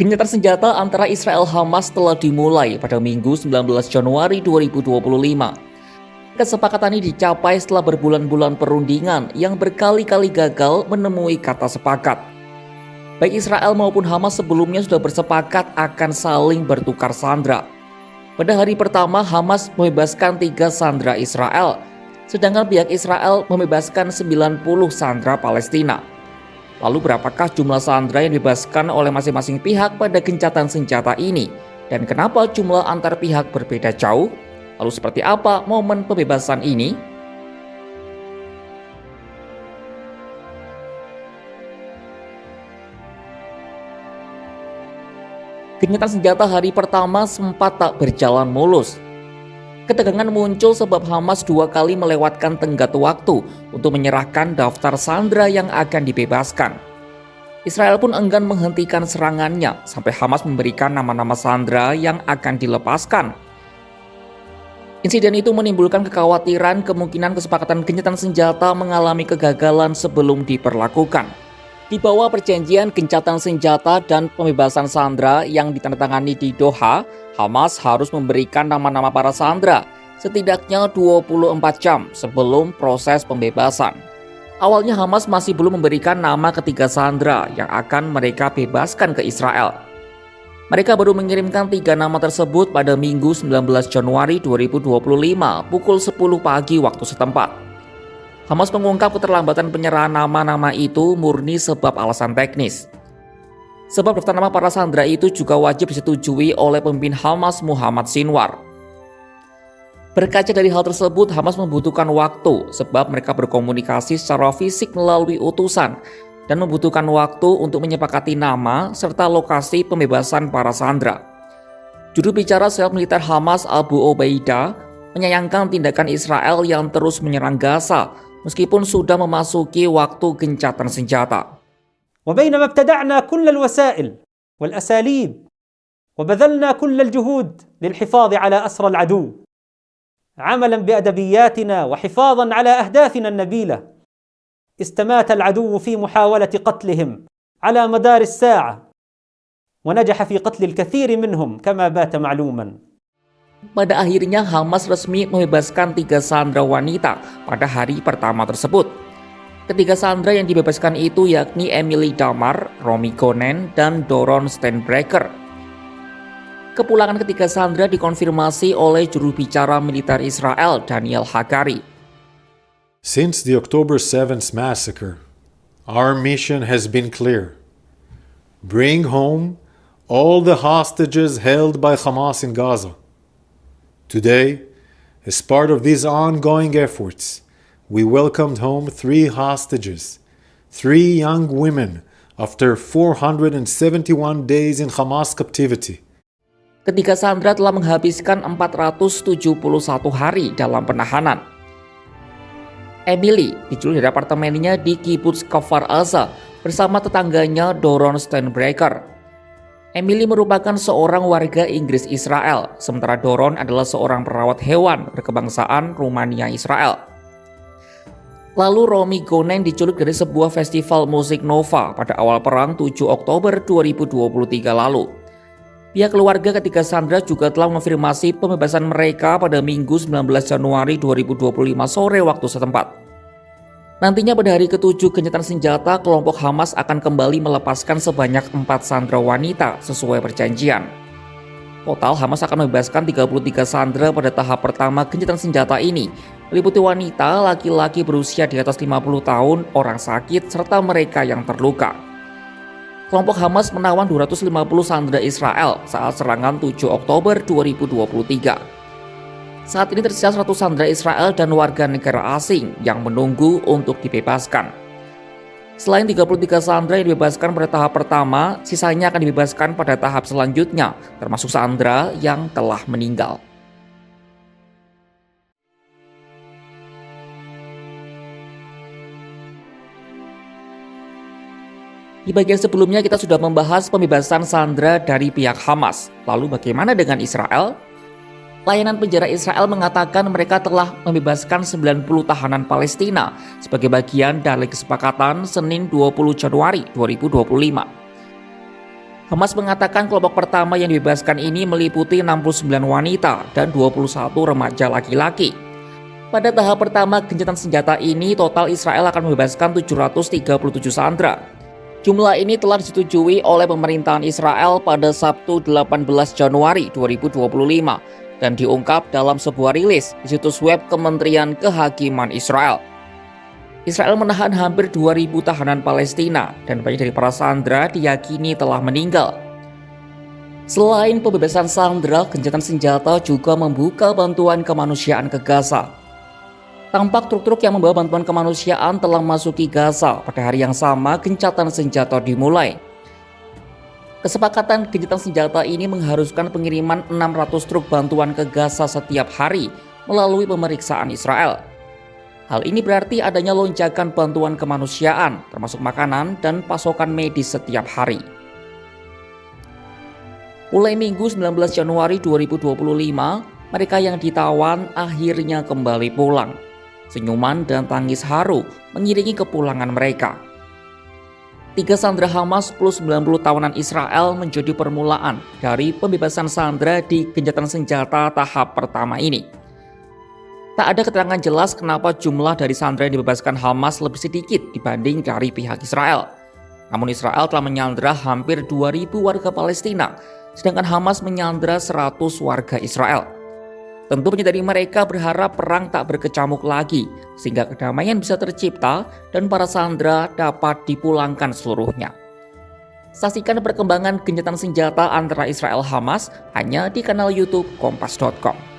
Gencatan senjata antara Israel Hamas telah dimulai pada Minggu 19 Januari 2025. Kesepakatan ini dicapai setelah berbulan-bulan perundingan yang berkali-kali gagal menemui kata sepakat. Baik Israel maupun Hamas sebelumnya sudah bersepakat akan saling bertukar sandera. Pada hari pertama, Hamas membebaskan 3 sandera Israel, sedangkan pihak Israel membebaskan 90 sandera Palestina. Lalu berapakah jumlah sandera yang dibebaskan oleh masing-masing pihak pada gencatan senjata ini? Dan kenapa jumlah antar pihak berbeda jauh? Lalu seperti apa momen pembebasan ini? Gencatan senjata hari pertama sempat tak berjalan mulus. Ketegangan muncul sebab Hamas 2 kali melewatkan tenggat waktu untuk menyerahkan daftar sandera yang akan dibebaskan. Israel pun enggan menghentikan serangannya sampai Hamas memberikan nama-nama sandera yang akan dilepaskan. Insiden itu menimbulkan kekhawatiran kemungkinan kesepakatan gencatan senjata mengalami kegagalan sebelum diperlakukan. Di bawah perjanjian gencatan senjata dan pembebasan sandera yang ditandatangani di Doha, Hamas harus memberikan nama-nama para sandera setidaknya 24 jam sebelum proses pembebasan. Awalnya Hamas masih belum memberikan nama ketiga sandera yang akan mereka bebaskan ke Israel. Mereka baru mengirimkan 3 nama tersebut pada Minggu 19 Januari 2025 pukul 10 pagi waktu setempat. Hamas mengungkap keterlambatan penyerahan nama-nama itu murni sebab alasan teknis. Sebab daftar nama para sandera itu juga wajib disetujui oleh pemimpin Hamas Muhammad Sinwar. Berkaca dari hal tersebut, Hamas membutuhkan waktu sebab mereka berkomunikasi secara fisik melalui utusan dan membutuhkan waktu untuk menyepakati nama serta lokasi pembebasan para sandera. Juru bicara sel militer Hamas Abu Obaidah menyayangkan tindakan Israel yang terus menyerang Gaza meskipun sudah memasuki waktu gencatan senjata. وبينما ابتدعنا كل الوسائل والأساليب وبذلنا كل الجهود للحفاظ على أسرى العدو عملا بأدبياتنا وحفاظا على أهدافنا النبيلة استمات العدو في محاولة قتلهم على مدار الساعة ونجح في قتل الكثير منهم كما بات معلوما. Pada akhirnya Hamas resmi membebaskan 3 sandera wanita pada hari pertama tersebut. Ketiga sandera yang dibebaskan itu yakni Emily Damar, Romy Gonen, dan Doron Steinbrecher. Kepulangan ketiga sandera dikonfirmasi oleh juru bicara militer Israel Daniel Hagari. Since the October 7th massacre, our mission has been clear. Bring home all the hostages held by Hamas in Gaza. Today, as part of these ongoing efforts, we welcomed home 3 hostages, 3 young women after 471 days in Hamas captivity. Ketiga sandera telah menghabiskan 471 hari dalam penahanan. Emily diculik dari apartemennya di Kibbutz Kfar Aza bersama tetangganya Doron Steinbrecher. Emily merupakan seorang warga Inggris Israel, sementara Doron adalah seorang perawat hewan berkebangsaan Rumania Israel. Lalu Romy Gonen diculik dari sebuah festival musik Nova pada awal perang 7 Oktober 2023 lalu. Pihak keluarga ketiga sandera juga telah mengonfirmasi pembebasan mereka pada Minggu 19 Januari 2025 sore waktu setempat. Nantinya pada hari ke-7 gencatan senjata, kelompok Hamas akan kembali melepaskan sebanyak 4 sandera wanita sesuai perjanjian. Total Hamas akan membebaskan 33 sandera pada tahap pertama gencatan senjata ini, meliputi wanita, laki-laki berusia di atas 50 tahun, orang sakit, serta mereka yang terluka. Kelompok Hamas menawan 250 sandera Israel saat serangan 7 Oktober 2023. Saat ini tersisa 100 sandera Israel dan warga negara asing yang menunggu untuk dibebaskan. Selain 33 sandera yang dibebaskan pada tahap pertama, sisanya akan dibebaskan pada tahap selanjutnya, termasuk sandera yang telah meninggal. Di bagian sebelumnya kita sudah membahas pembebasan sandera dari pihak Hamas. Lalu bagaimana dengan Israel? Layanan penjara Israel mengatakan mereka telah membebaskan 90 tahanan Palestina sebagai bagian dari kesepakatan Senin 20 Januari 2025. Hamas mengatakan kelompok pertama yang dibebaskan ini meliputi 69 wanita dan 21 remaja laki-laki. Pada tahap pertama gencatan senjata ini, total Israel akan membebaskan 737 sandera. Jumlah ini telah disetujui oleh pemerintahan Israel pada Sabtu 18 Januari 2025 dan diungkap dalam sebuah rilis di situs web Kementerian Kehakiman Israel. Israel menahan hampir 2.000 tahanan Palestina dan banyak dari para sandera diyakini telah meninggal. Selain pembebasan sandera, gencatan senjata juga membuka bantuan kemanusiaan ke Gaza. Tampak truk-truk yang membawa bantuan kemanusiaan telah memasuki Gaza. Pada hari yang sama, gencatan senjata dimulai. Kesepakatan gencatan senjata ini mengharuskan pengiriman 600 truk bantuan ke Gaza setiap hari melalui pemeriksaan Israel. Hal ini berarti adanya lonjakan bantuan kemanusiaan, termasuk makanan dan pasokan medis setiap hari. Mulai Minggu 19 Januari 2025, mereka yang ditawan akhirnya kembali pulang. Senyuman dan tangis haru mengiringi kepulangan mereka. 3 sandera Hamas plus 90 tawanan Israel menjadi permulaan dari pembebasan sandera di gencatan senjata tahap pertama ini. Tak ada keterangan jelas kenapa jumlah dari sandera yang dibebaskan Hamas lebih sedikit dibanding dari pihak Israel. Namun Israel telah menyandera hampir 2.000 warga Palestina, sedangkan Hamas menyandera 100 warga Israel. Tentu banyak dari mereka berharap perang tak berkecamuk lagi, sehingga kedamaian bisa tercipta dan para sandera dapat dipulangkan seluruhnya. Saksikan perkembangan gencatan senjata antara Israel Hamas hanya di kanal YouTube Kompas.com.